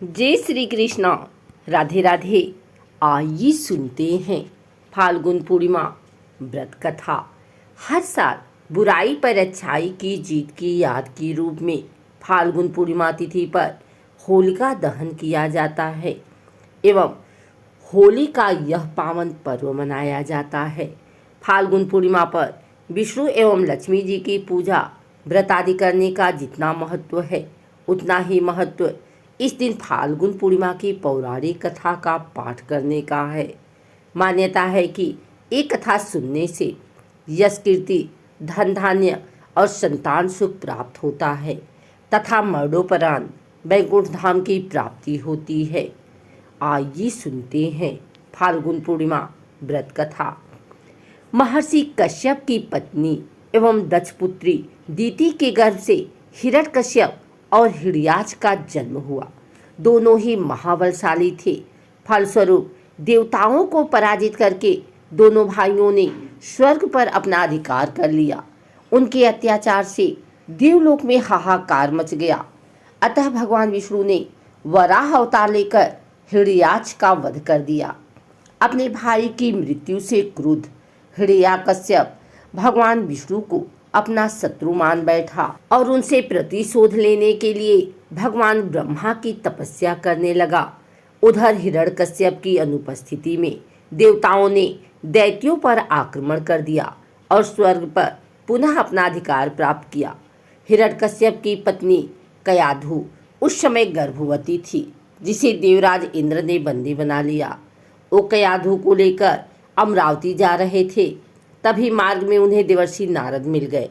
जय श्री कृष्णा। राधे राधे। आइए सुनते हैं फाल्गुन पूर्णिमा व्रत कथा। हर साल बुराई पर अच्छाई की जीत की याद के रूप में फाल्गुन पूर्णिमा तिथि पर होलिका दहन किया जाता है एवं होली का यह पावन पर्व मनाया जाता है। फाल्गुन पूर्णिमा पर विष्णु एवं लक्ष्मी जी की पूजा व्रत आदि करने का जितना महत्व है उतना ही महत्व इस दिन फाल्गुन पूर्णिमा की पौराणिक कथा का पाठ करने का है। मान्यता है कि एक कथा सुनने से यश कीर्ति, धन धान्य और संतान सुख प्राप्त होता है तथा मरणोपरांत वैकुंठ धाम की प्राप्ति होती है। आइए सुनते हैं फाल्गुन पूर्णिमा व्रत कथा। महर्षि कश्यप की पत्नी एवं दक्ष पुत्री दीति के गर्भ से हिरण्यकश्यप और हिडियाच का जन्म हुआ। दोनों ही महाबलशाली थे। फलस्वरूप देवताओं को पराजित करके दोनों भाइयों ने स्वर्ग पर अपना अधिकार कर लिया। उनके अत्याचार से देवलोक में हाहाकार मच गया। अतः भगवान विष्णु ने वराह अवतार लेकर हिडियाच का वध कर दिया। अपने भाई की मृत्यु से क्रुद्ध हिरण्यकश्यप भगवान विष्णु को अपना शत्रु मान बैठा और उनसे प्रतिशोध लेने के लिए भगवान ब्रह्मा की तपस्या करने लगा। उधर हिरण्यकश्यप की अनुपस्थिति में देवताओं ने दैत्यों पर आक्रमण कर दिया और स्वर्ग पर पुनः अपना अधिकार प्राप्त किया। हिरण्यकश्यप की पत्नी कयाधु उस समय गर्भवती थी, जिसे देवराज इंद्र ने बंदी बना लिया। वो कयाधु को लेकर अमरावती जा रहे थे। तभी मार्ग में उन्हें देवर्षि नारद मिल गए।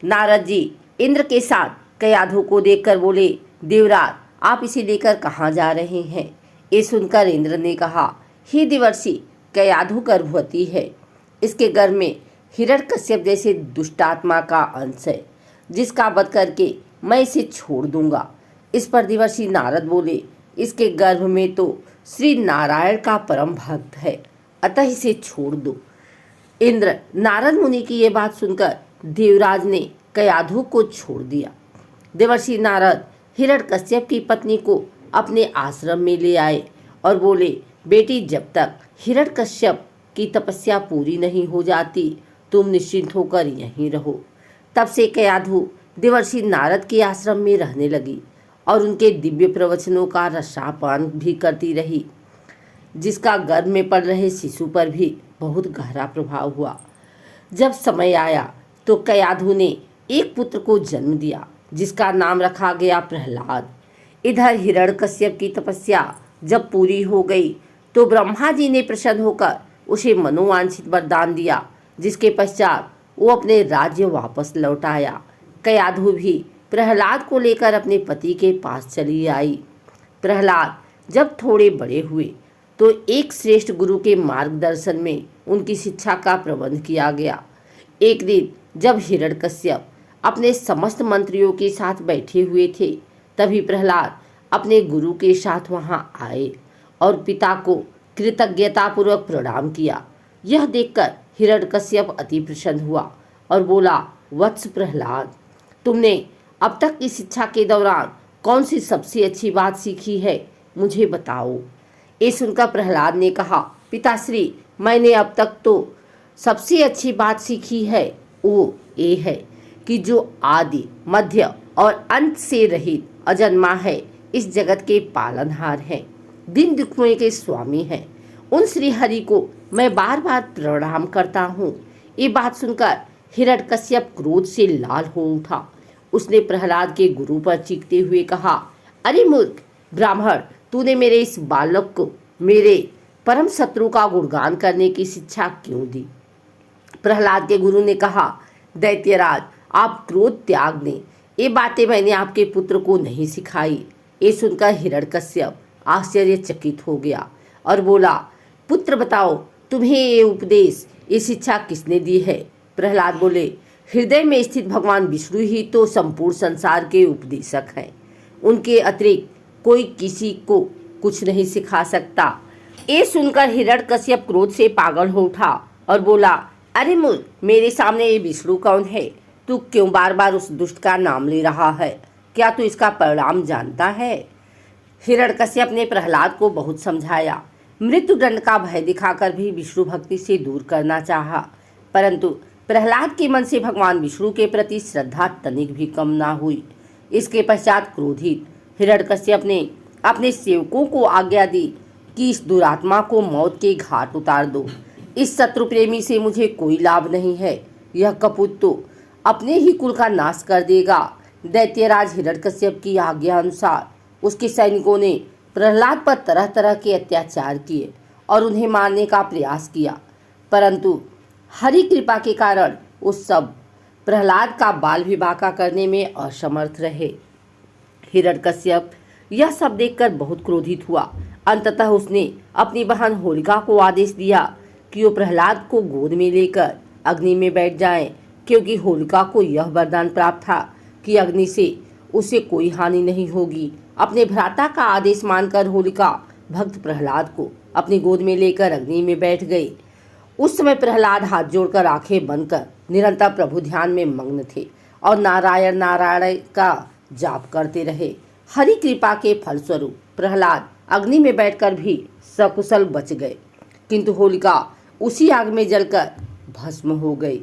नारद जी इंद्र के साथ कयाधु को देखकर बोले, देवराज आप इसे लेकर कहाँ जा रहे हैं? ये सुनकर इंद्र ने कहा, हे देवर्षि, कयाधु गर्भवती है। इसके गर्भ में हिरण्यकश्यप जैसे दुष्टात्मा का अंश है, जिसका वध करके मैं इसे छोड़ दूंगा। इस पर देवर्षि नारद बोले, इसके गर्भ में तो श्री नारायण का परम भक्त है, अतः इसे छोड़ दो। इंद्र नारद मुनि की ये बात सुनकर देवराज ने कयाधु को छोड़ दिया। देवर्षि नारद हिरण्यकश्यप की पत्नी को अपने आश्रम में ले आए और बोले, बेटी, जब तक हिरण्यकश्यप की तपस्या पूरी नहीं हो जाती तुम निश्चिंत होकर यहीं रहो। तब से कयाधु देवर्षि नारद के आश्रम में रहने लगी और उनके दिव्य प्रवचनों का रसापान भी करती रही, जिसका गर्भ में पड़ रहे शिशु पर भी बहुत गहरा प्रभाव हुआ। जब समय आया तो कयाधु ने एक पुत्र को जन्म दिया, जिसका नाम रखा गया प्रहलाद। इधर हिरण्यकश्यप की तपस्या जब पूरी हो गई तो ब्रह्मा जी ने प्रसन्न होकर उसे मनोवांछित वरदान दिया, जिसके पश्चात वो अपने राज्य वापस लौट आया। कयाधु भी प्रहलाद को लेकर अपने पति के पास चली आई। प्रहलाद जब थोड़े बड़े हुए तो एक श्रेष्ठ गुरु के मार्गदर्शन में उनकी शिक्षा का प्रबंध किया गया। एक दिन जब हिरण्यकश्यप अपने समस्त मंत्रियों के साथ बैठे हुए थे, तभी प्रहलाद अपने गुरु के साथ वहां आए और पिता को कृतज्ञतापूर्वक प्रणाम किया। यह देखकर हिरण्यकश्यप अति प्रसन्न हुआ और बोला, वत्स प्रहलाद, तुमने अब तक की शिक्षा के दौरान कौन सी सबसे अच्छी बात सीखी है, मुझे बताओ। ये सुनकर प्रहलाद ने कहा, पिताश्री, मैंने अब तक तो सबसे अच्छी बात सीखी है वो ये है कि जो आदि, मध्य और अंत से रहित अजन्मा है, इस जगत के पालनहार हैं, दिन दुखों के स्वामी हैं, उन श्री हरि को मैं बार बार प्रणाम करता हूँ। ये बात सुनकर हिरण्यकश्यप क्रोध से लाल हो उठा। उसने प्रहलाद के गुरु पर चीखते हुए कहा, अरे मूर्ख ब्राह्मण, तूने मेरे इस बालक को मेरे परम शत्रु का गुणगान करने की शिक्षा क्यों दी? प्रहलाद के गुरु ने कहा, दैत्यराज, आप क्रोध त्याग दें, ये बातें मैंने आपके पुत्र को नहीं सिखाई। ये सुनकर हिरण्यकश्यप आश्चर्यचकित हो गया और बोला, पुत्र बताओ, तुम्हें ये उपदेश, ये शिक्षा किसने दी है? प्रहलाद बोले, हृदय में स्थित भगवान विष्णु ही तो संपूर्ण संसार के उपदेशक हैं। उनके अतिरिक्त कोई किसी को कुछ नहीं सिखा सकता। ये सुनकर हिरण्यकश्यप क्रोध से पागल हो उठा और बोला, अरे मूर्ख, मेरे सामने ये विष्णु कौन है? तू क्यों बार बार उस दुष्ट का नाम ले रहा है? क्या तू इसका परिणाम जानता है? हिरण्यकश्यप ने प्रहलाद को बहुत समझाया, मृत्यु दंड का भय दिखाकर भी विष्णु भक्ति से दूर करना चाहा, परंतु प्रहलाद के मन से भगवान विष्णु के प्रति श्रद्धा तनिक भी कम ना हुई। इसके पश्चात क्रोधित हिरण्यकश्यप ने अपने सेवकों को आज्ञा दी कि इस दुरात्मा को मौत के घाट उतार दो। इस शत्रु प्रेमी से मुझे कोई लाभ नहीं है, यह कपूत तो अपने ही कुल का नाश कर देगा। दैत्यराज हिरण्यकश्यप की आज्ञा अनुसार उसके सैनिकों ने प्रहलाद पर तरह तरह के अत्याचार किए और उन्हें मारने का प्रयास किया, परंतु हरि कृपा के कारण उस सब प्रहलाद का बाल विवाह करने में असमर्थ रहे। हिरण्यकश्यप यह सब देखकर बहुत क्रोधित हुआ। अंततः उसने अपनी बहन होलिका को आदेश दिया कि वो प्रहलाद को गोद में लेकर अग्नि में बैठ जाएं, क्योंकि होलिका को यह वरदान प्राप्त था कि अग्नि से उसे कोई हानि नहीं होगी। अपने भ्राता का आदेश मानकर होलिका भक्त प्रहलाद को अपनी गोद में लेकर अग्नि में बैठ गई। उस समय प्रहलाद हाथ जोड़कर आंखें बंद कर निरंतर प्रभु ध्यान में मग्न थे और नारायण नारायण का जाप करते रहे। हरि कृपा के फलस्वरूप प्रहलाद अग्नि में बैठकर भी सकुशल बच गए, किंतु होलिका उसी आग में जलकर भस्म हो गई।